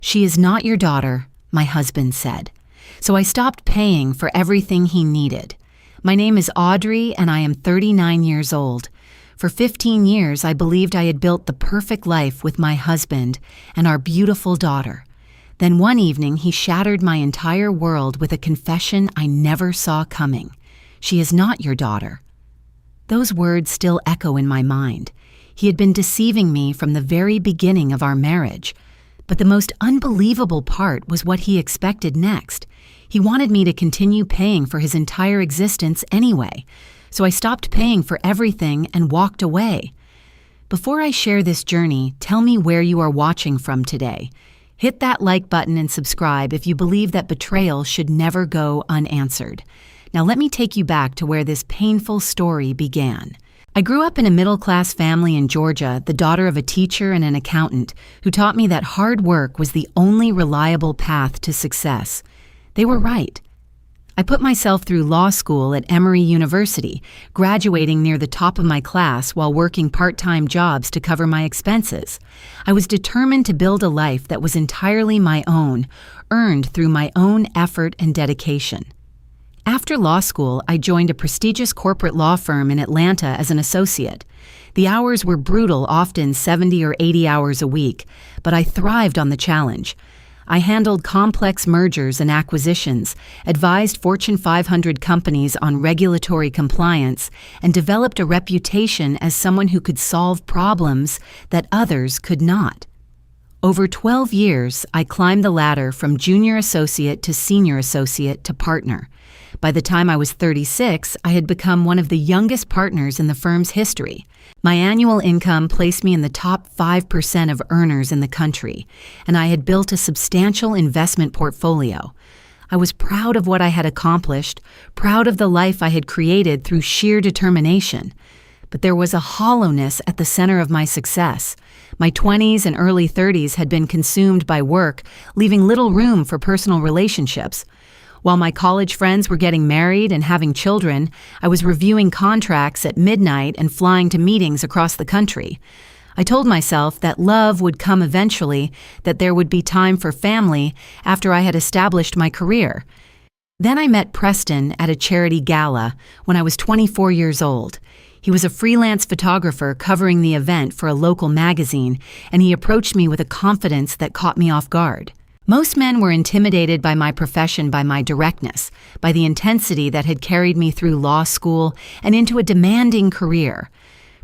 "She is not your daughter," my husband said. So I stopped paying for everything he needed. My name is Audrey, and I am 39 years old. For 15 years, I believed I had built the perfect life with my husband and our beautiful daughter. Then one evening, he shattered my entire world with a confession I never saw coming. "She is not your daughter." Those words still echo in my mind. He had been deceiving me from the very beginning of our marriage. But the most unbelievable part was what he expected next. He wanted me to continue paying for his entire existence anyway, so I stopped paying for everything and walked away. Before I share this journey, tell me where you are watching from today. Hit that like button and subscribe if you believe that betrayal should never go unanswered. Now let me take you back to where this painful story began. I grew up in a middle-class family in Georgia, the daughter of a teacher and an accountant, who taught me that hard work was the only reliable path to success. They were right. I put myself through law school at Emory University, graduating near the top of my class while working part-time jobs to cover my expenses. I was determined to build a life that was entirely my own, earned through my own effort and dedication. After law school, I joined a prestigious corporate law firm in Atlanta as an associate. The hours were brutal, often 70 or 80 hours a week, but I thrived on the challenge. I handled complex mergers and acquisitions, advised Fortune 500 companies on regulatory compliance, and developed a reputation as someone who could solve problems that others could not. Over 12 years, I climbed the ladder from junior associate to senior associate to partner. By the time I was 36, I had become one of the youngest partners in the firm's history. My annual income placed me in the top 5% of earners in the country, and I had built a substantial investment portfolio. I was proud of what I had accomplished, proud of the life I had created through sheer determination. But there was a hollowness at the center of my success. My 20s and early 30s had been consumed by work, leaving little room for personal relationships. While my college friends were getting married and having children, I was reviewing contracts at midnight and flying to meetings across the country. I told myself that love would come eventually, that there would be time for family after I had established my career. Then I met Preston at a charity gala when I was 24 years old. He was a freelance photographer covering the event for a local magazine, and he approached me with a confidence that caught me off guard. Most men were intimidated by my profession, by my directness, by the intensity that had carried me through law school and into a demanding career.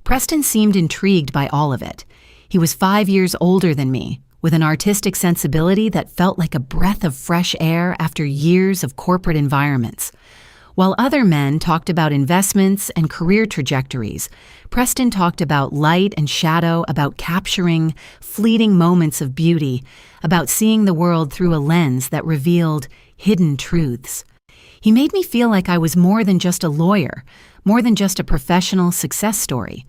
Preston seemed intrigued by all of it. He was 5 years older than me, with an artistic sensibility that felt like a breath of fresh air after years of corporate environments. While other men talked about investments and career trajectories, Preston talked about light and shadow, about capturing fleeting moments of beauty, about seeing the world through a lens that revealed hidden truths. He made me feel like I was more than just a lawyer, more than just a professional success story.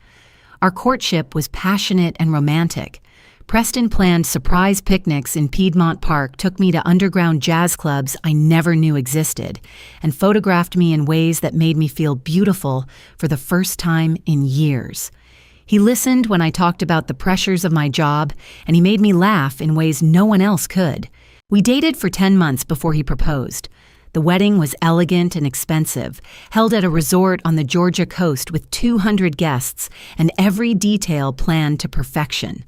Our courtship was passionate and romantic. Preston planned surprise picnics in Piedmont Park, took me to underground jazz clubs I never knew existed, and photographed me in ways that made me feel beautiful for the first time in years. He listened when I talked about the pressures of my job, and he made me laugh in ways no one else could. We dated for 10 months before he proposed. The wedding was elegant and expensive, held at a resort on the Georgia coast with 200 guests, and every detail planned to perfection.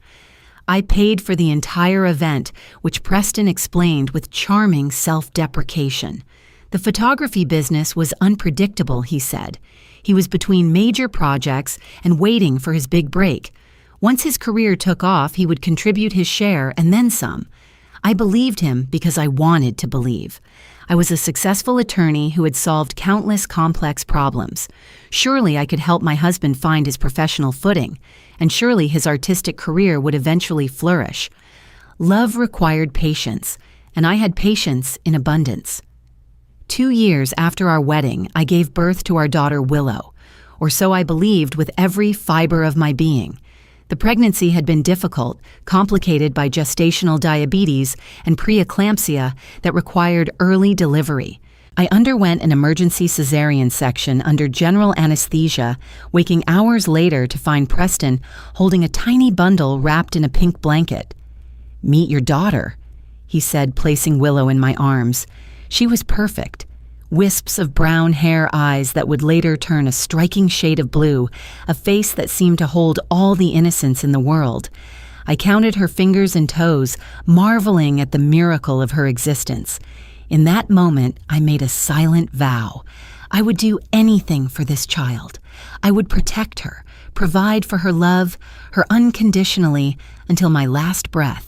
I paid for the entire event, which Preston explained with charming self-deprecation. The photography business was unpredictable, he said. He was between major projects and waiting for his big break. Once his career took off, he would contribute his share and then some. I believed him because I wanted to believe. I was a successful attorney who had solved countless complex problems. Surely I could help my husband find his professional footing, and surely his artistic career would eventually flourish. Love required patience, and I had patience in abundance. 2 years after our wedding, I gave birth to our daughter Willow, or so I believed with every fiber of my being. The pregnancy had been difficult, complicated by gestational diabetes and preeclampsia that required early delivery. I underwent an emergency cesarean section under general anesthesia, waking hours later to find Preston holding a tiny bundle wrapped in a pink blanket. "Meet your daughter." he said, placing Willow in my arms. She was perfect. Wisps of brown hair, eyes that would later turn a striking shade of blue, a face that seemed to hold all the innocence in the world. I counted her fingers and toes, marveling at the miracle of her existence. In that moment, I made a silent vow. I would do anything for this child. I would protect her, provide for her love, her unconditionally, until my last breath.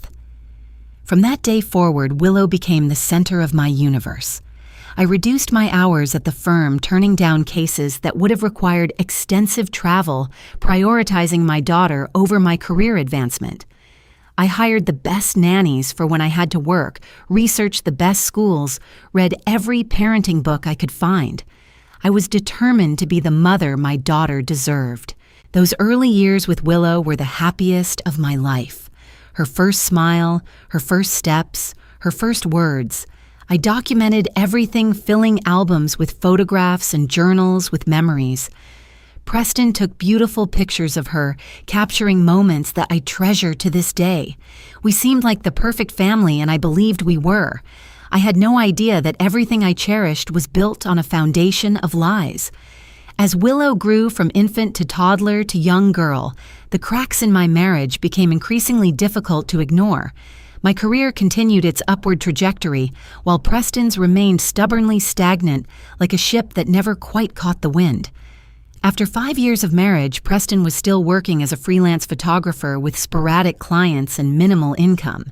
From that day forward, Willow became the center of my universe. I reduced my hours at the firm, turning down cases that would have required extensive travel, prioritizing my daughter over my career advancement. I hired the best nannies for when I had to work, researched the best schools, read every parenting book I could find. I was determined to be the mother my daughter deserved. Those early years with Willow were the happiest of my life. Her first smile, her first steps, her first words. I documented everything, filling albums with photographs and journals with memories. Preston took beautiful pictures of her, capturing moments that I treasure to this day. We seemed like the perfect family, and I believed we were. I had no idea that everything I cherished was built on a foundation of lies. As Willow grew from infant to toddler to young girl, the cracks in my marriage became increasingly difficult to ignore. My career continued its upward trajectory, while Preston's remained stubbornly stagnant, like a ship that never quite caught the wind. After 5 years of marriage, Preston was still working as a freelance photographer with sporadic clients and minimal income.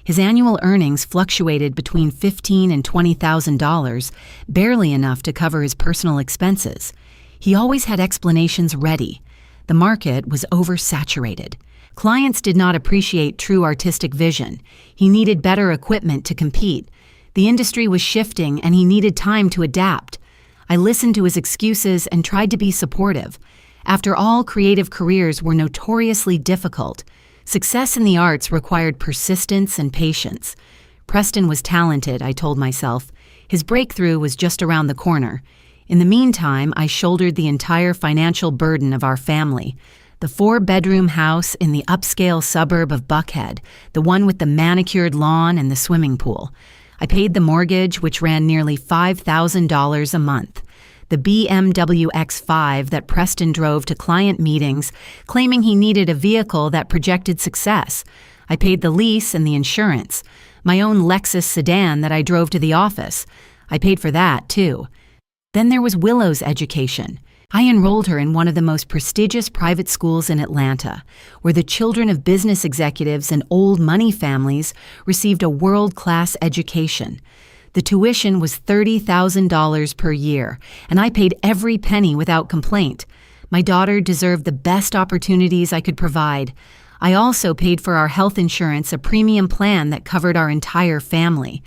His annual earnings fluctuated between $15,000 and $20,000, barely enough to cover his personal expenses. He always had explanations ready. The market was oversaturated. Clients did not appreciate true artistic vision. He needed better equipment to compete. The industry was shifting, and he needed time to adapt. I listened to his excuses and tried to be supportive. After all, creative careers were notoriously difficult. Success in the arts required persistence and patience. Preston was talented, I told myself. His breakthrough was just around the corner. In the meantime, I shouldered the entire financial burden of our family. The 4-bedroom house in the upscale suburb of Buckhead, the one with the manicured lawn and the swimming pool. I paid the mortgage, which ran nearly $5,000 a month. The BMW X5 that Preston drove to client meetings, claiming he needed a vehicle that projected success. I paid the lease and the insurance. My own Lexus sedan that I drove to the office. I paid for that, too. Then there was Willow's education. I enrolled her in one of the most prestigious private schools in Atlanta, where the children of business executives and old money families received a world-class education. The tuition was $30,000 per year, and I paid every penny without complaint. My daughter deserved the best opportunities I could provide. I also paid for our health insurance, a premium plan that covered our entire family.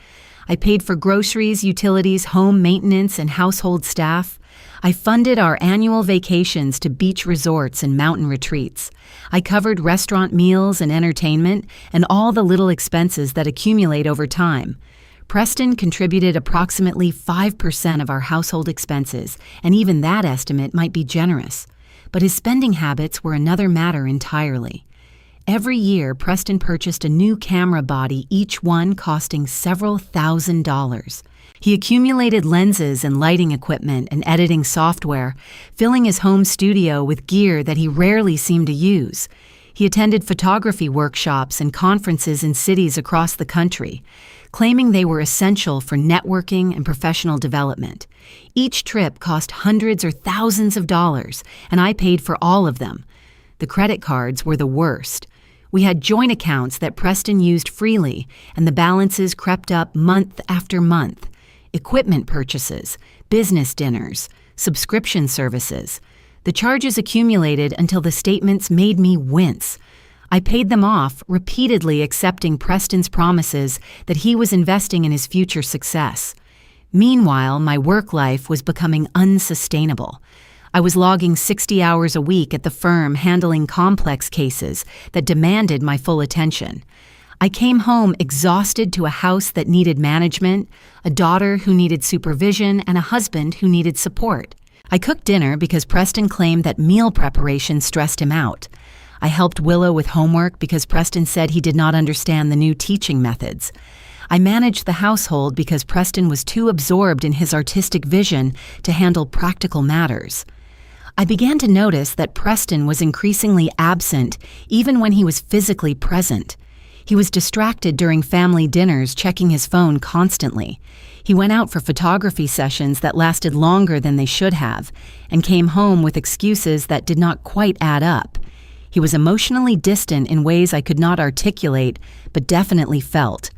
I paid for groceries, utilities, home maintenance, and household staff. I funded our annual vacations to beach resorts and mountain retreats. I covered restaurant meals and entertainment and all the little expenses that accumulate over time. Preston contributed approximately 5% of our household expenses, and even that estimate might be generous. But his spending habits were another matter entirely. Every year, Preston purchased a new camera body, each one costing several $1,000s. He accumulated lenses and lighting equipment and editing software, filling his home studio with gear that he rarely seemed to use. He attended photography workshops and conferences in cities across the country, claiming they were essential for networking and professional development. Each trip cost hundreds or thousands of dollars, and I paid for all of them. The credit cards were the worst. We had joint accounts that Preston used freely, and the balances crept up month after month. Equipment purchases, business dinners, subscription services. The charges accumulated until the statements made me wince. I paid them off, repeatedly accepting Preston's promises that he was investing in his future success. Meanwhile, my work life was becoming unsustainable. I was logging 60 hours a week at the firm, handling complex cases that demanded my full attention. I came home exhausted to a house that needed management, a daughter who needed supervision, and a husband who needed support. I cooked dinner because Preston claimed that meal preparation stressed him out. I helped Willow with homework because Preston said he did not understand the new teaching methods. I managed the household because Preston was too absorbed in his artistic vision to handle practical matters. I began to notice that Preston was increasingly absent even when he was physically present. He was distracted during family dinners, checking his phone constantly. He went out for photography sessions that lasted longer than they should have, and came home with excuses that did not quite add up. He was emotionally distant in ways I could not articulate, but definitely felt.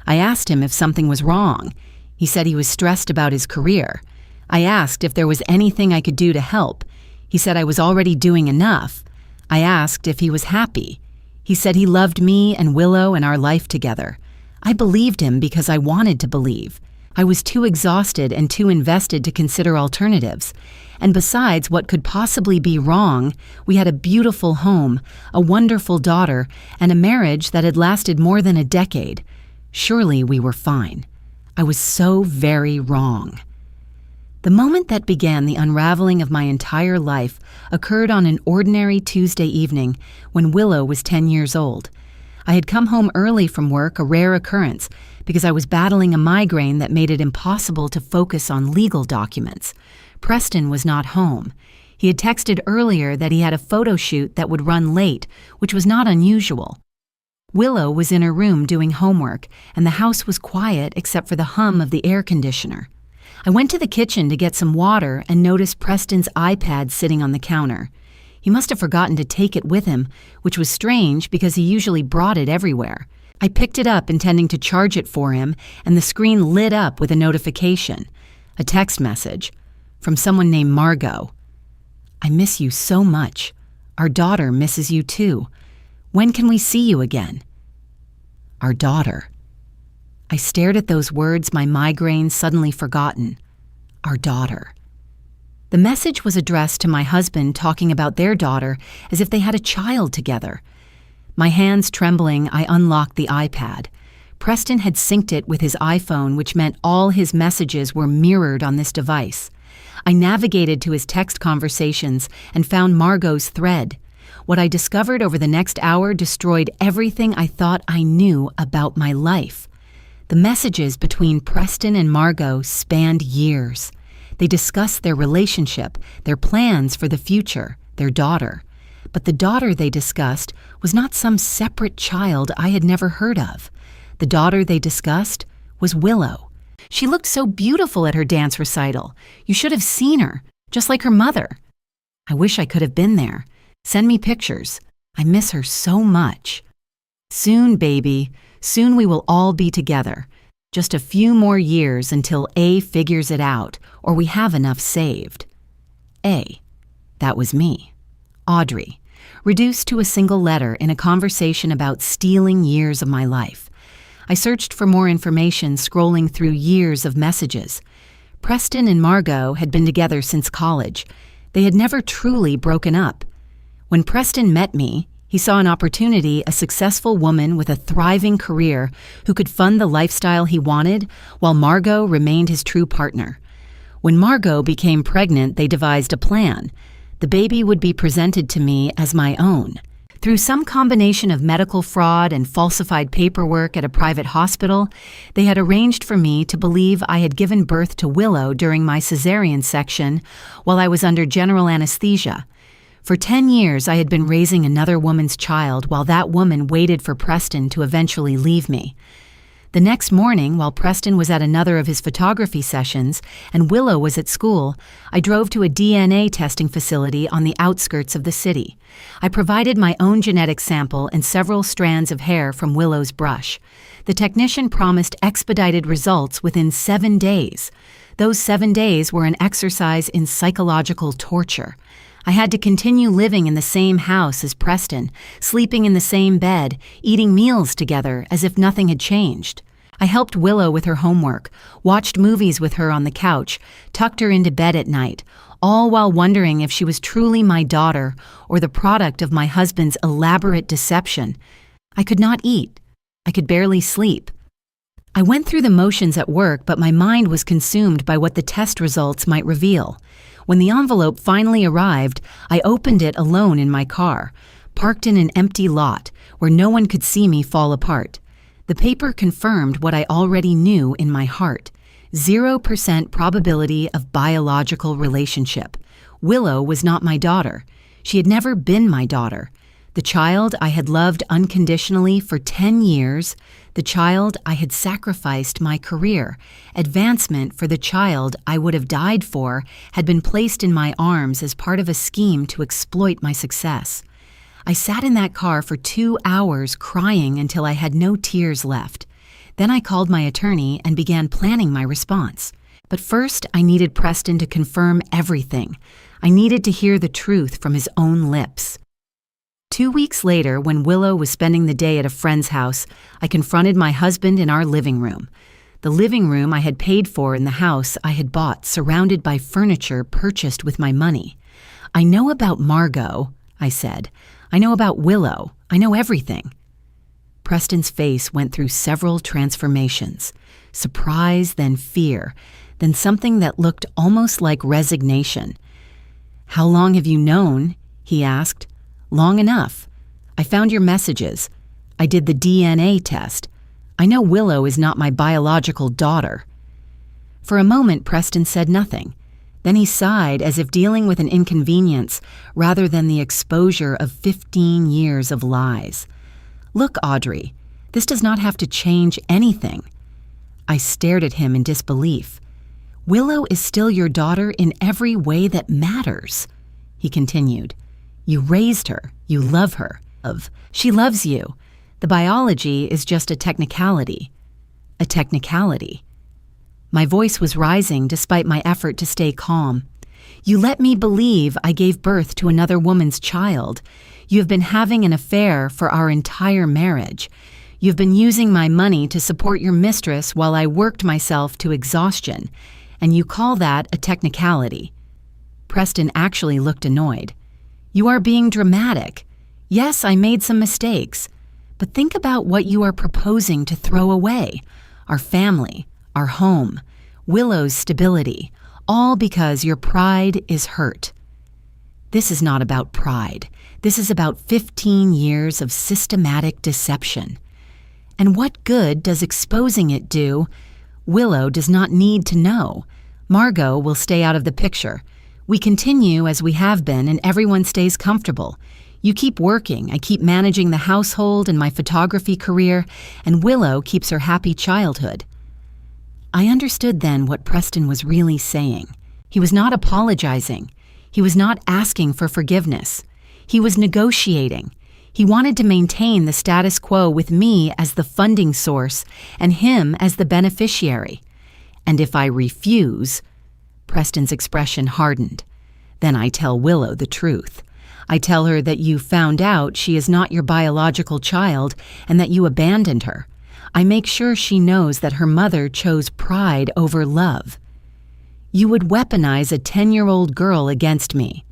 I asked him if something was wrong. He said he was stressed about his career. I asked if there was anything I could do to help. He said I was already doing enough. I asked if he was happy. He said he loved me and Willow and our life together. I believed him because I wanted to believe. I was too exhausted and too invested to consider alternatives. And besides what could possibly be wrong, we had a beautiful home, a wonderful daughter, and a marriage that had lasted more than a decade. Surely we were fine. I was so very wrong. The moment that began the unraveling of my entire life occurred on an ordinary Tuesday evening when Willow was 10 years old. I had come home early from work, a rare occurrence, because I was battling a migraine that made it impossible to focus on legal documents. Preston was not home. He had texted earlier that he had a photo shoot that would run late, which was not unusual. Willow was in her room doing homework, and the house was quiet except for the hum of the air conditioner. I went to the kitchen to get some water and noticed Preston's iPad sitting on the counter. He must have forgotten to take it with him, which was strange because he usually brought it everywhere. I picked it up intending to charge it for him, and the screen lit up with a notification. A text message from someone named Margot. I miss you so much. Our daughter misses you too. When can we see you again? Our daughter. I stared at those words, my migraine suddenly forgotten. Our daughter. The message was addressed to my husband, talking about their daughter as if they had a child together. My hands trembling, I unlocked the iPad. Preston had synced it with his iPhone, which meant all his messages were mirrored on this device. I navigated to his text conversations and found Margot's thread. What I discovered over the next hour destroyed everything I thought I knew about my life. The messages between Preston and Margot spanned years. They discussed their relationship, their plans for the future, their daughter. But the daughter they discussed was not some separate child I had never heard of. The daughter they discussed was Willow. She looked so beautiful at her dance recital. You should have seen her, just like her mother. I wish I could have been there. Send me pictures. I miss her so much. Soon, baby, soon we will all be together. Just a few more years until A figures it out, or we have enough saved. A. That was me. Audrey. Reduced to a single letter in a conversation about stealing years of my life. I searched for more information, scrolling through years of messages. Preston and Margot had been together since college. They had never truly broken up. When Preston met me, he saw an opportunity, a successful woman with a thriving career who could fund the lifestyle he wanted, while Margot remained his true partner. When Margot became pregnant, they devised a plan. The baby would be presented to me as my own. Through some combination of medical fraud and falsified paperwork at a private hospital, they had arranged for me to believe I had given birth to Willow during my cesarean section while I was under general anesthesia. For 10 years, I had been raising another woman's child while that woman waited for Preston to eventually leave me. The next morning, while Preston was at another of his photography sessions and Willow was at school, I drove to a DNA testing facility on the outskirts of the city. I provided my own genetic sample and several strands of hair from Willow's brush. The technician promised expedited results within 7 days. Those 7 days were an exercise in psychological torture. I had to continue living in the same house as Preston, sleeping in the same bed, eating meals together as if nothing had changed. I helped Willow with her homework, watched movies with her on the couch, tucked her into bed at night, all while wondering if she was truly my daughter or the product of my husband's elaborate deception. I could not eat. I could barely sleep. I went through the motions at work, but my mind was consumed by what the test results might reveal. When the envelope finally arrived, I opened it alone in my car, parked in an empty lot where no one could see me fall apart. The paper confirmed what I already knew in my heart. 0% probability of biological relationship. Willow was not my daughter. She had never been my daughter. The child I had loved unconditionally for 10 years, the child I had sacrificed my career, advancement for the child I would have died for, had been placed in my arms as part of a scheme to exploit my success. I sat in that car for 2 hours crying until I had no tears left. Then I called my attorney and began planning my response. But first, I needed Preston to confirm everything. I needed to hear the truth from his own lips. 2 weeks later, when Willow was spending the day at a friend's house, I confronted my husband in our living room. The living room I had paid for in the house I had bought, surrounded by furniture purchased with my money. "I know about Margot," I said. "I know about Willow. I know everything." Preston's face went through several transformations. Surprise, then fear, then something that looked almost like resignation. "How long have you known?" he asked. "Long enough. I found your messages. I did the DNA test. I know Willow is not my biological daughter." For a moment, Preston said nothing. Then he sighed as if dealing with an inconvenience rather than the exposure of 15 years of lies. "Look, Audrey, this does not have to change anything." I stared at him in disbelief. "Willow is still your daughter in every way that matters," he continued. "You raised her. You love her. She loves you. The biology is just a technicality." A technicality. My voice was rising despite my effort to stay calm. "You let me believe I gave birth to another woman's child. You have been having an affair for our entire marriage. You've been using my money to support your mistress while I worked myself to exhaustion. And you call that a technicality." Preston actually looked annoyed. "You are being dramatic. Yes, I made some mistakes. But think about what you are proposing to throw away. Our family, our home, Willow's stability, all because your pride is hurt." This is not about pride. This is about 15 years of systematic deception. And what good does exposing it do? Willow does not need to know. Margot will stay out of the picture. We continue as we have been, and everyone stays comfortable. You keep working, I keep managing the household and my photography career, and Willow keeps her happy childhood. I understood then what Preston was really saying. He was not apologizing. He was not asking for forgiveness. He was negotiating. He wanted to maintain the status quo with me as the funding source and him as the beneficiary. And if I refuse, Preston's expression hardened. Then I tell Willow the truth. I tell her that you found out she is not your biological child and that you abandoned her. I make sure she knows that her mother chose pride over love. You would weaponize a 10-year-old girl against me.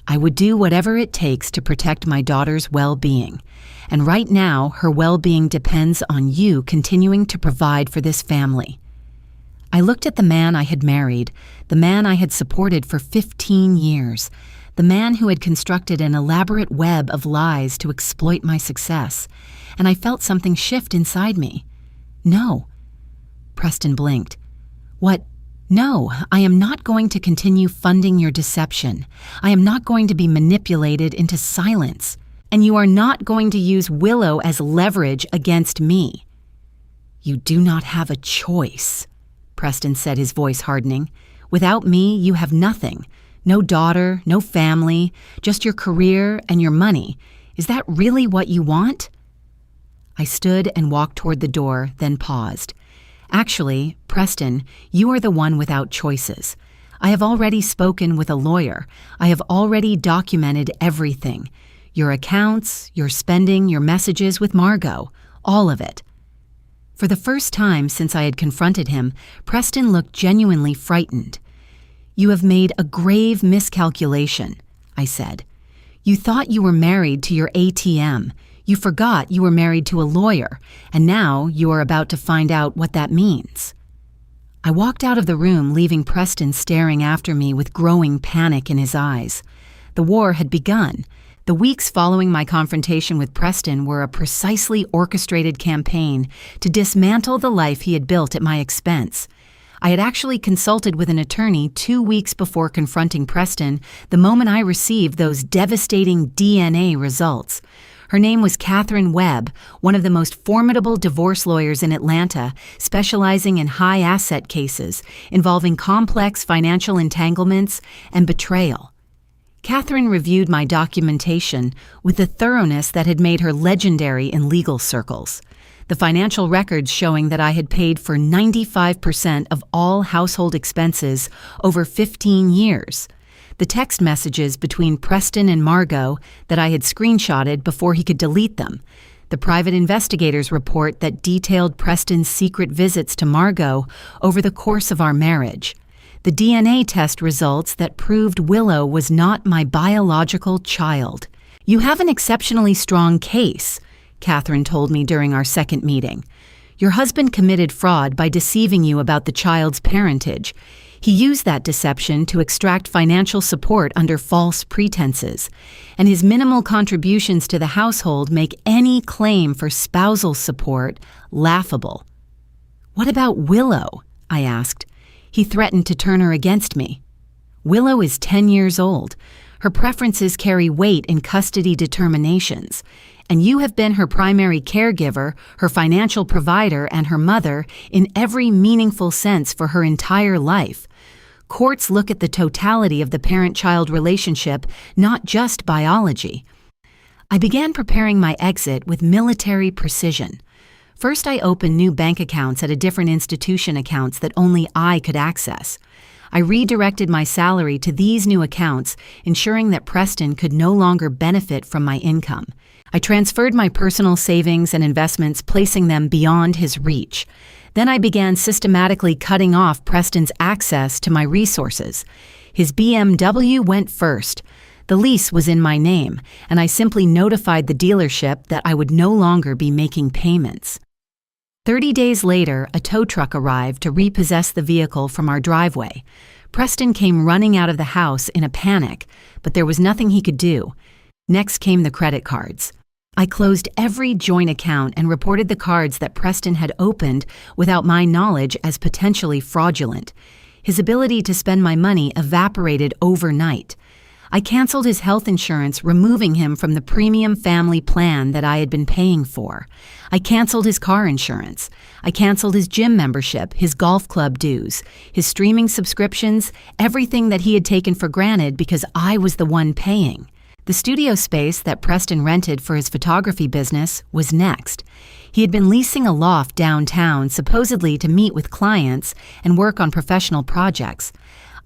I would do whatever it takes to protect my daughter's well-being. And right now, her well-being depends on you continuing to provide for this family. I looked at the man I had married, the man I had supported for 15 years, the man who had constructed an elaborate web of lies to exploit my success, and I felt something shift inside me. "No." Preston blinked. "What? No, I am not going to continue funding your deception. I am not going to be manipulated into silence. And you are not going to use Willow as leverage against me." "You do not have a choice," Preston said, his voice hardening. "Without me, you have nothing. No daughter, no family, just your career and your money. Is that really what you want?" I stood and walked toward the door, then paused. "Actually, Preston, you are the one without choices. I have already spoken with a lawyer. I have already documented everything. Your accounts, your spending, your messages with Margot, all of it." For the first time since I had confronted him, Preston looked genuinely frightened. "You have made a grave miscalculation," I said. "You thought you were married to your ATM. You forgot you were married to a lawyer, and now you are about to find out what that means." I walked out of the room, leaving Preston staring after me with growing panic in his eyes. The war had begun. The weeks following my confrontation with Preston were a precisely orchestrated campaign to dismantle the life he had built at my expense. I had actually consulted with an attorney 2 weeks before confronting Preston the moment I received those devastating DNA results. Her name was Catherine Webb, one of the most formidable divorce lawyers in Atlanta, specializing in high-asset cases involving complex financial entanglements and betrayal. Catherine reviewed my documentation with the thoroughness that had made her legendary in legal circles. The financial records showing that I had paid for 95% of all household expenses over 15 years. The text messages between Preston and Margot that I had screenshotted before he could delete them. The private investigator's report that detailed Preston's secret visits to Margot over the course of our marriage. The DNA test results that proved Willow was not my biological child. "You have an exceptionally strong case," Catherine told me during our second meeting. "Your husband committed fraud by deceiving you about the child's parentage. He used that deception to extract financial support under false pretenses, and his minimal contributions to the household make any claim for spousal support laughable." "What about Willow?" I asked. "He threatened to turn her against me." "Willow is 10 years old. Her preferences carry weight in custody determinations, and you have been her primary caregiver, her financial provider, and her mother in every meaningful sense for her entire life. Courts look at the totality of the parent-child relationship, not just biology." I began preparing my exit with military precision. First, I opened new bank accounts at a different institution accounts that only I could access. I redirected my salary to these new accounts, ensuring that Preston could no longer benefit from my income. I transferred my personal savings and investments, placing them beyond his reach. Then I began systematically cutting off Preston's access to my resources. His BMW went first. The lease was in my name, and I simply notified the dealership that I would no longer be making payments. 30 days later, a tow truck arrived to repossess the vehicle from our driveway. Preston came running out of the house in a panic, but there was nothing he could do. Next came the credit cards. I closed every joint account and reported the cards that Preston had opened without my knowledge as potentially fraudulent. His ability to spend my money evaporated overnight. I canceled his health insurance, removing him from the premium family plan that I had been paying for. I canceled his car insurance. I canceled his gym membership, his golf club dues, his streaming subscriptions, everything that he had taken for granted because I was the one paying. The studio space that Preston rented for his photography business was next. He had been leasing a loft downtown, supposedly to meet with clients and work on professional projects.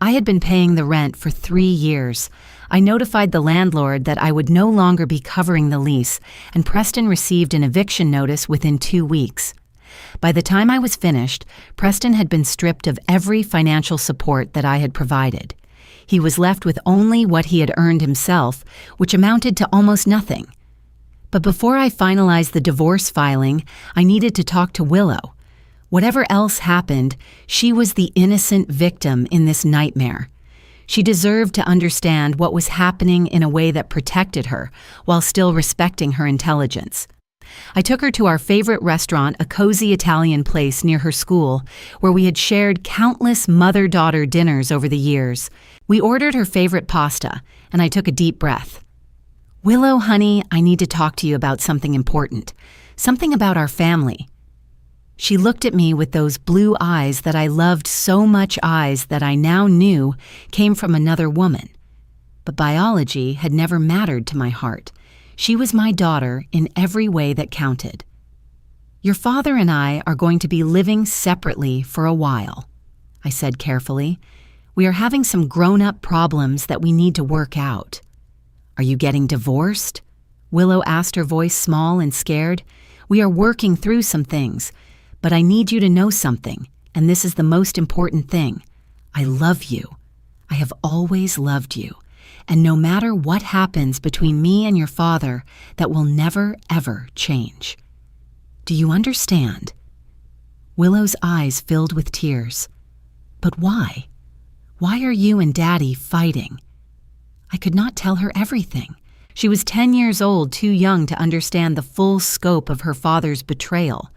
I had been paying the rent for 3 years. I notified the landlord that I would no longer be covering the lease, and Preston received an eviction notice within 2 weeks. By the time I was finished, Preston had been stripped of every financial support that I had provided. He was left with only what he had earned himself, which amounted to almost nothing. But before I finalized the divorce filing, I needed to talk to Willow. Whatever else happened, she was the innocent victim in this nightmare. She deserved to understand what was happening in a way that protected her, while still respecting her intelligence. I took her to our favorite restaurant, a cozy Italian place near her school, where we had shared countless mother-daughter dinners over the years. We ordered her favorite pasta, and I took a deep breath. "Willow, honey, I need to talk to you about something important. Something about our family." She looked at me with those blue eyes that I loved so much, eyes that I now knew came from another woman. But biology had never mattered to my heart. She was my daughter in every way that counted. "Your father and I are going to be living separately for a while," I said carefully. "We are having some grown-up problems that we need to work out." "Are you getting divorced?" Willow asked, her voice small and scared. "We are working through some things, but I need you to know something, and this is the most important thing. I love you. I have always loved you. And no matter what happens between me and your father, that will never, ever change. Do you understand?" Willow's eyes filled with tears. "But why? Why are you and Daddy fighting?" I could not tell her everything. She was 10 years old, too young to understand the full scope of her father's betrayal,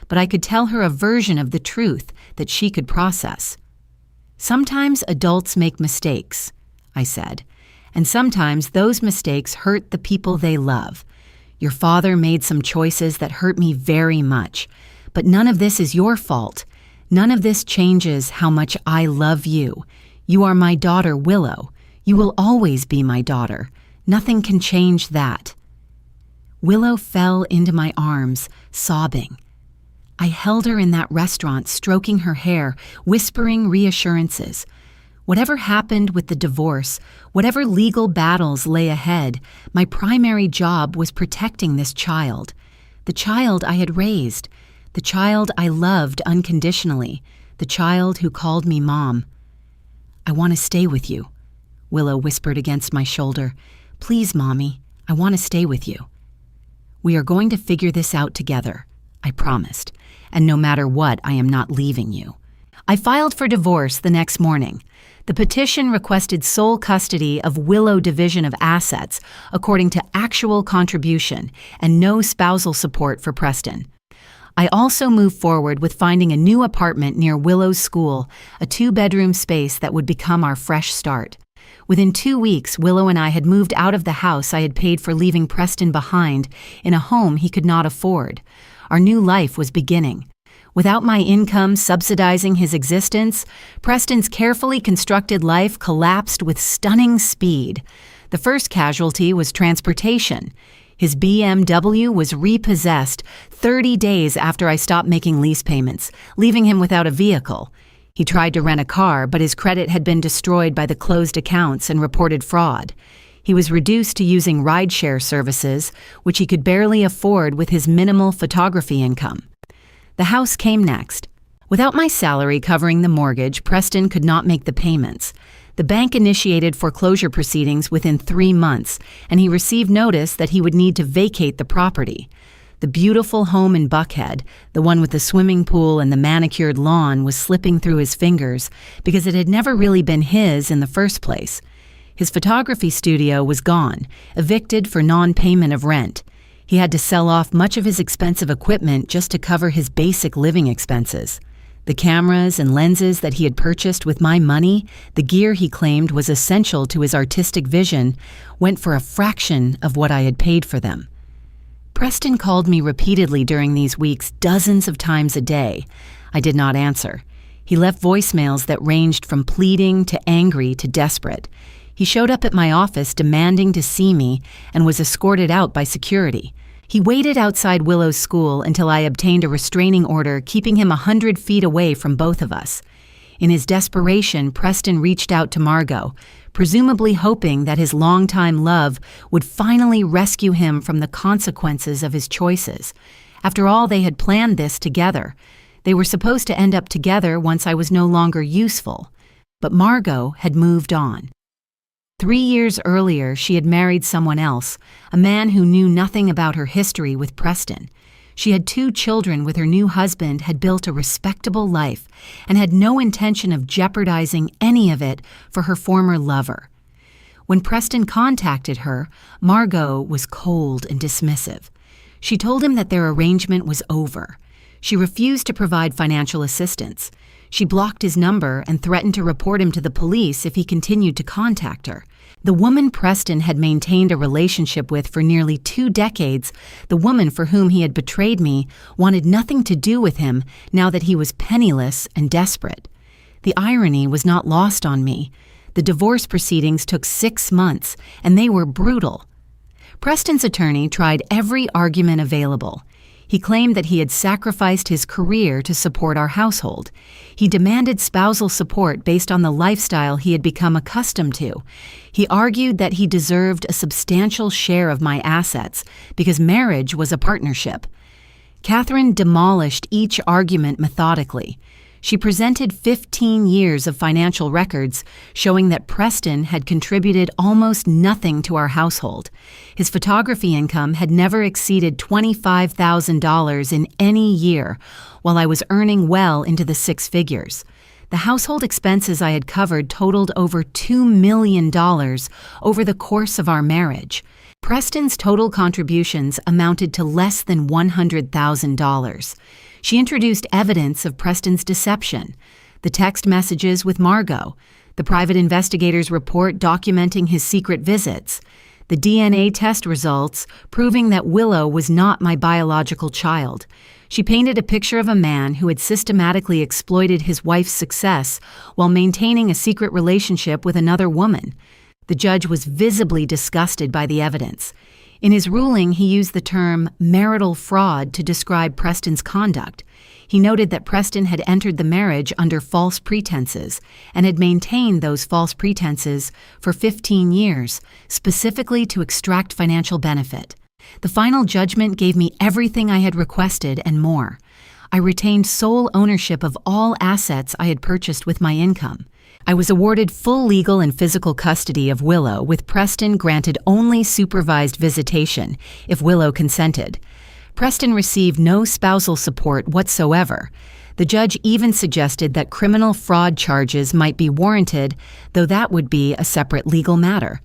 but I could tell her a version of the truth that she could process. "Sometimes adults make mistakes," I said, "and sometimes those mistakes hurt the people they love. Your father made some choices that hurt me very much, but none of this is your fault. None of this changes how much I love you. You are my daughter, Willow. You will always be my daughter. Nothing can change that." Willow fell into my arms, sobbing. I held her in that restaurant, stroking her hair, whispering reassurances. Whatever happened with the divorce, whatever legal battles lay ahead, my primary job was protecting this child. The child I had raised, the child I loved unconditionally, the child who called me Mom. "I want to stay with you," Willow whispered against my shoulder. "Please, Mommy, I want to stay with you." "We are going to figure this out together," I promised, "and no matter what, I am not leaving you." I filed for divorce the next morning. The petition requested sole custody of Willow division of assets according to actual contribution and no spousal support for Preston. I also moved forward with finding a new apartment near Willow's school, a 2-bedroom space that would become our fresh start. Within 2 weeks, Willow and I had moved out of the house I had paid for leaving Preston behind in a home he could not afford. Our new life was beginning. Without my income subsidizing his existence, Preston's carefully constructed life collapsed with stunning speed. The first casualty was transportation. His BMW was repossessed 30 days after I stopped making lease payments, leaving him without a vehicle. He tried to rent a car, but his credit had been destroyed by the closed accounts and reported fraud. He was reduced to using rideshare services, which he could barely afford with his minimal photography income. The house came next. Without my salary covering the mortgage, Preston could not make the payments. The bank initiated foreclosure proceedings within 3 months, and he received notice that he would need to vacate the property. The beautiful home in Buckhead, the one with the swimming pool and the manicured lawn, was slipping through his fingers because it had never really been his in the first place. His photography studio was gone, evicted for non-payment of rent. He had to sell off much of his expensive equipment just to cover his basic living expenses. The cameras and lenses that he had purchased with my money, the gear he claimed was essential to his artistic vision, went for a fraction of what I had paid for them. Preston called me repeatedly during these weeks, dozens of times a day. I did not answer. He left voicemails that ranged from pleading to angry to desperate. He showed up at my office demanding to see me and was escorted out by security. He waited outside Willow's school until I obtained a restraining order, keeping him 100 feet away from both of us. In his desperation, Preston reached out to Margot, presumably hoping that his longtime love would finally rescue him from the consequences of his choices. After all, they had planned this together. They were supposed to end up together once I was no longer useful. But Margot had moved on. 3 years earlier, she had married someone else, a man who knew nothing about her history with Preston. She had 2 children with her new husband, had built a respectable life, and had no intention of jeopardizing any of it for her former lover. When Preston contacted her, Margot was cold and dismissive. She told him that their arrangement was over. She refused to provide financial assistance. She blocked his number and threatened to report him to the police if he continued to contact her. The woman Preston had maintained a relationship with for nearly 2 decades, the woman for whom he had betrayed me, wanted nothing to do with him now that he was penniless and desperate. The irony was not lost on me. The divorce proceedings took 6 months, and they were brutal. Preston's attorney tried every argument available. He claimed that he had sacrificed his career to support our household. He demanded spousal support based on the lifestyle he had become accustomed to. He argued that he deserved a substantial share of my assets because marriage was a partnership. Catherine demolished each argument methodically. She presented 15 years of financial records showing that Preston had contributed almost nothing to our household. His photography income had never exceeded $25,000 in any year, while I was earning well into the 6 figures. The household expenses I had covered totaled over $2 million over the course of our marriage. Preston's total contributions amounted to less than $100,000. She introduced evidence of Preston's deception, the text messages with Margot, the private investigator's report documenting his secret visits, the DNA test results proving that Willow was not my biological child. She painted a picture of a man who had systematically exploited his wife's success while maintaining a secret relationship with another woman. The judge was visibly disgusted by the evidence. In his ruling, he used the term marital fraud to describe Preston's conduct. He noted that Preston had entered the marriage under false pretenses and had maintained those false pretenses for 15 years, specifically to extract financial benefit. The final judgment gave me everything I had requested and more. I retained sole ownership of all assets I had purchased with my income. I was awarded full legal and physical custody of Willow, with Preston granted only supervised visitation if Willow consented. Preston received no spousal support whatsoever. The judge even suggested that criminal fraud charges might be warranted, though that would be a separate legal matter.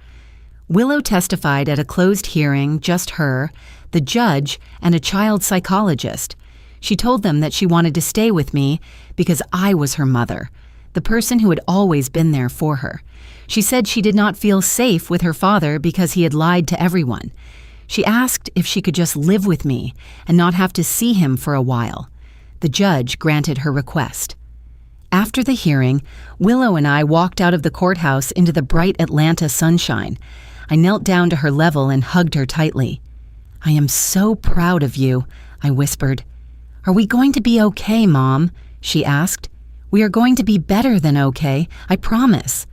Willow testified at a closed hearing, just her, the judge, and a child psychologist. She told them that she wanted to stay with me because I was her mother, the person who had always been there for her. She said she did not feel safe with her father because he had lied to everyone. She asked if she could just live with me and not have to see him for a while. The judge granted her request. After the hearing, Willow and I walked out of the courthouse into the bright Atlanta sunshine. I knelt down to her level and hugged her tightly. "I am so proud of you," I whispered. "Are we going to be okay, Mom?" she asked. "We are going to be better than okay, I promise."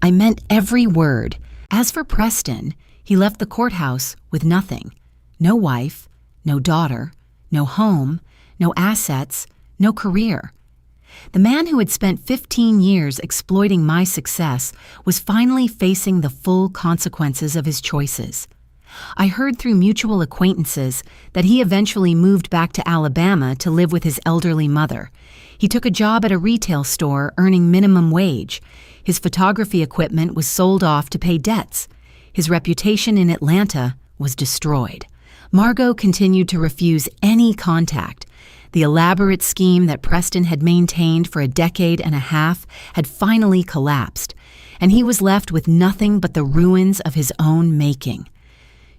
I meant every word. As for Preston, he left the courthouse with nothing. No wife, no daughter, no home, no assets, no career. The man who had spent 15 years exploiting my success was finally facing the full consequences of his choices. I heard through mutual acquaintances that he eventually moved back to Alabama to live with his elderly mother. He took a job at a retail store earning minimum wage. His photography equipment was sold off to pay debts. His reputation in Atlanta was destroyed. Margot continued to refuse any contact. The elaborate scheme that Preston had maintained for a decade and a half had finally collapsed, and he was left with nothing but the ruins of his own making.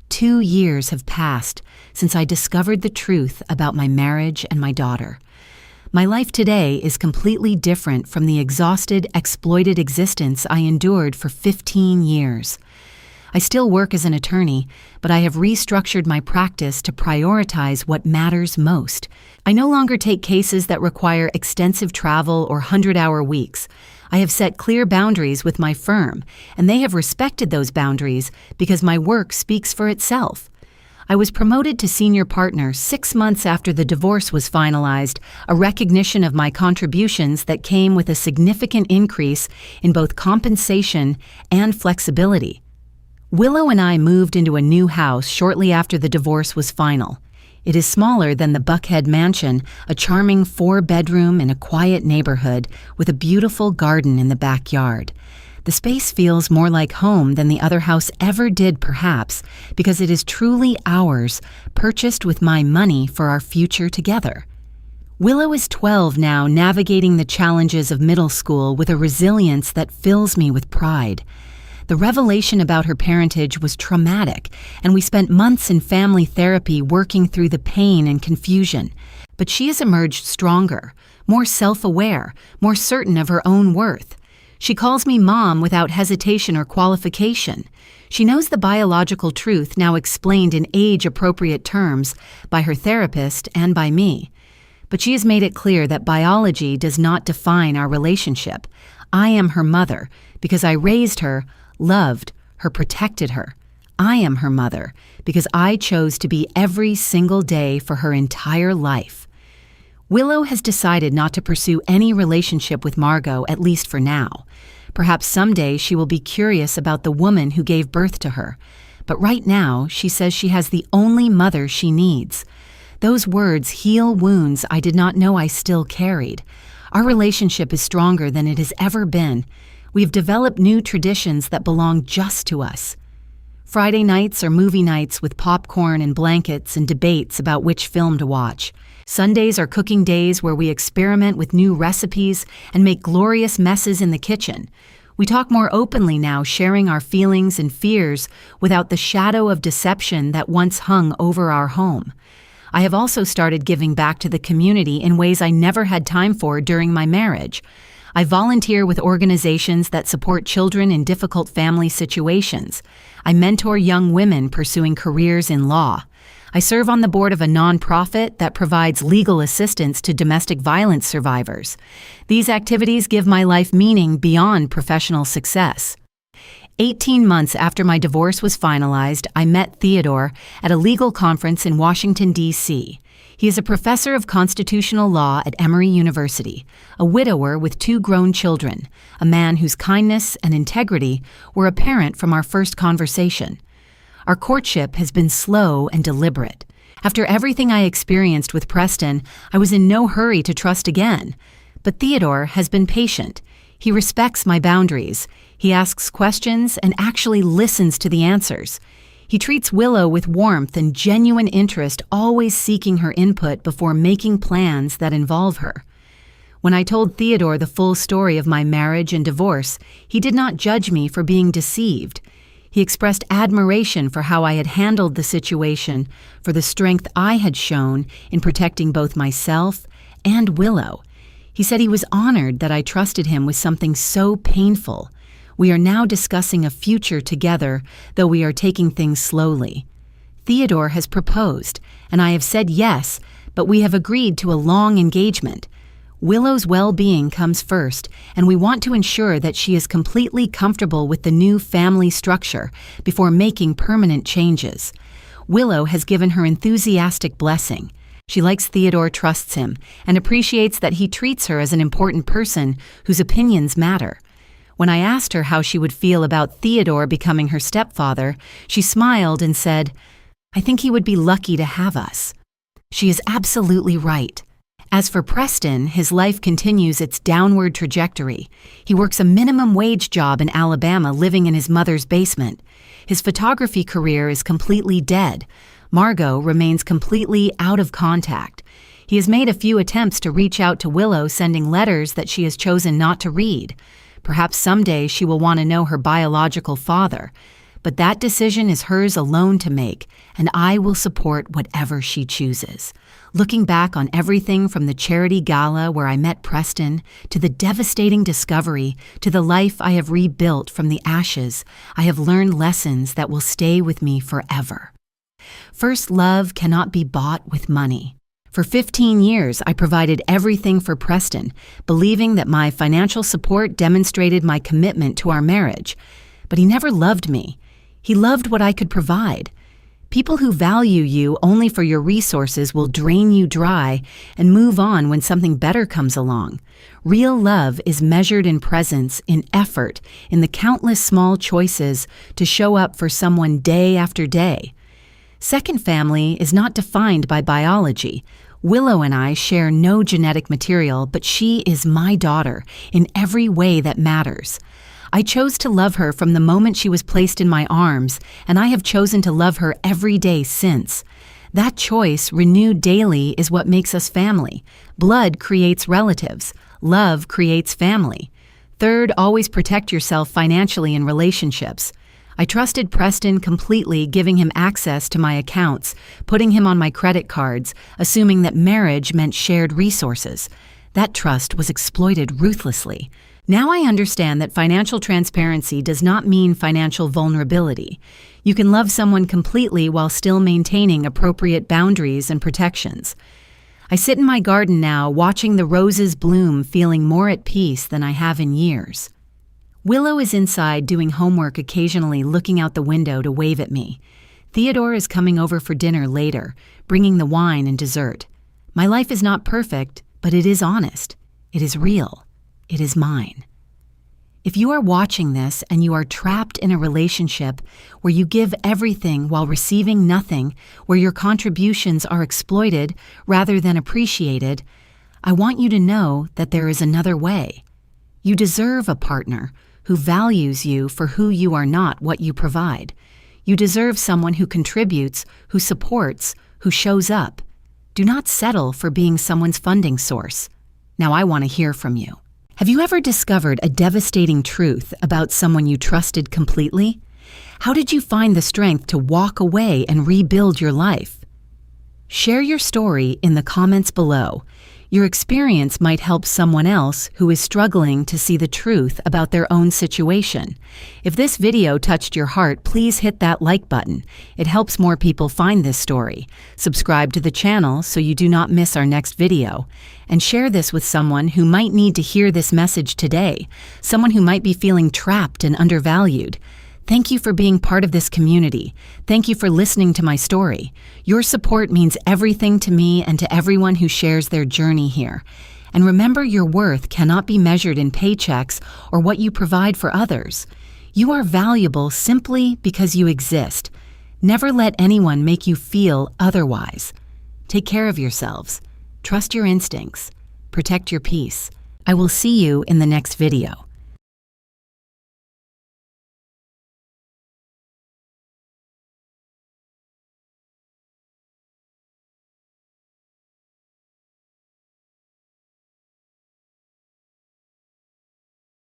2 years have passed since I discovered the truth about my marriage and my daughter. My life today is completely different from the exhausted, exploited existence I endured for 15 years. I still work as an attorney, but I have restructured my practice to prioritize what matters most. I no longer take cases that require extensive travel or 100-hour weeks. I have set clear boundaries with my firm, and they have respected those boundaries because my work speaks for itself. I was promoted to senior partner 6 months after the divorce was finalized, a recognition of my contributions that came with a significant increase in both compensation and flexibility. Willow and I moved into a new house shortly after the divorce was final. It is smaller than the Buckhead Mansion, a charming 4-bedroom in a quiet neighborhood with a beautiful garden in the backyard. The space feels more like home than the other house ever did, perhaps, because it is truly ours, purchased with my money for our future together. Willow is 12 now, navigating the challenges of middle school with a resilience that fills me with pride. The revelation about her parentage was traumatic, and we spent months in family therapy working through the pain and confusion. But she has emerged stronger, more self-aware, more certain of her own worth. She calls me Mom without hesitation or qualification. She knows the biological truth now explained in age-appropriate terms by her therapist and by me. But she has made it clear that biology does not define our relationship. I am her mother because I raised her, loved her, protected her. I am her mother because I chose to be every single day for her entire life. Willow has decided not to pursue any relationship with Margot, at least for now. Perhaps someday she will be curious about the woman who gave birth to her. But right now, she says she has the only mother she needs. Those words heal wounds I did not know I still carried. Our relationship is stronger than it has ever been. We've developed new traditions that belong just to us. Friday nights are movie nights with popcorn and blankets and debates about which film to watch. Sundays are cooking days where we experiment with new recipes and make glorious messes in the kitchen. We talk more openly now, sharing our feelings and fears without the shadow of deception that once hung over our home. I have also started giving back to the community in ways I never had time for during my marriage. I volunteer with organizations that support children in difficult family situations. I mentor young women pursuing careers in law. I serve on the board of a nonprofit that provides legal assistance to domestic violence survivors. These activities give my life meaning beyond professional success. 18 months after my divorce was finalized, I met Theodore at a legal conference in Washington, D.C. He is a professor of constitutional law at Emory University, a widower with 2 grown children, a man whose kindness and integrity were apparent from our first conversation. Our courtship has been slow and deliberate. After everything I experienced with Preston, I was in no hurry to trust again. But Theodore has been patient. He respects my boundaries. He asks questions and actually listens to the answers. He treats Willow with warmth and genuine interest, always seeking her input before making plans that involve her. When I told Theodore the full story of my marriage and divorce, he did not judge me for being deceived. He expressed admiration for how I had handled the situation, for the strength I had shown in protecting both myself and Willow. He said he was honored that I trusted him with something so painful. We are now discussing a future together, though we are taking things slowly. Theodore has proposed, and I have said yes, but we have agreed to a long engagement. Willow's well-being comes first, and we want to ensure that she is completely comfortable with the new family structure before making permanent changes. Willow has given her enthusiastic blessing. She likes Theodore, trusts him, and appreciates that he treats her as an important person whose opinions matter. When I asked her how she would feel about Theodore becoming her stepfather, she smiled and said, "I think he would be lucky to have us." She is absolutely right. As for Preston, his life continues its downward trajectory. He works a minimum wage job in Alabama, living in his mother's basement. His photography career is completely dead. Margot remains completely out of contact. He has made a few attempts to reach out to Willow, sending letters that she has chosen not to read. Perhaps someday she will want to know her biological father. But that decision is hers alone to make, and I will support whatever she chooses. Looking back on everything from the charity gala where I met Preston, to the devastating discovery, to the life I have rebuilt from the ashes, I have learned lessons that will stay with me forever. First, love cannot be bought with money. For 15 years, I provided everything for Preston, believing that my financial support demonstrated my commitment to our marriage. But he never loved me. He loved what I could provide. People who value you only for your resources will drain you dry and move on when something better comes along. Real love is measured in presence, in effort, in the countless small choices to show up for someone day after day. Second family is not defined by biology. Willow and I share no genetic material, but she is my daughter in every way that matters. I chose to love her from the moment she was placed in my arms, and I have chosen to love her every day since. That choice, renewed daily, is what makes us family. Blood creates relatives. Love creates family. Third, always protect yourself financially in relationships. I trusted Preston completely, giving him access to my accounts, putting him on my credit cards, assuming that marriage meant shared resources. That trust was exploited ruthlessly. Now I understand that financial transparency does not mean financial vulnerability. You can love someone completely while still maintaining appropriate boundaries and protections. I sit in my garden now, watching the roses bloom, feeling more at peace than I have in years. Willow is inside doing homework, occasionally looking out the window to wave at me. Theodore is coming over for dinner later, bringing the wine and dessert. My life is not perfect, but it is honest. It is real. It is mine. If you are watching this and you are trapped in a relationship where you give everything while receiving nothing, where your contributions are exploited rather than appreciated, I want you to know that there is another way. You deserve a partner who values you for who you are, not what you provide. You deserve someone who contributes, who supports, who shows up. Do not settle for being someone's funding source. Now I want to hear from you. Have you ever discovered a devastating truth about someone you trusted completely? How did you find the strength to walk away and rebuild your life? Share your story in the comments below. Your experience might help someone else who is struggling to see the truth about their own situation. If this video touched your heart, please hit that like button. It helps more people find this story. Subscribe to the channel so you do not miss our next video. And share this with someone who might need to hear this message today, someone who might be feeling trapped and undervalued. Thank you for being part of this community. Thank you for listening to my story. Your support means everything to me and to everyone who shares their journey here. And remember, your worth cannot be measured in paychecks or what you provide for others. You are valuable simply because you exist. Never let anyone make you feel otherwise. Take care of yourselves. Trust your instincts. Protect your peace. I will see you in the next video.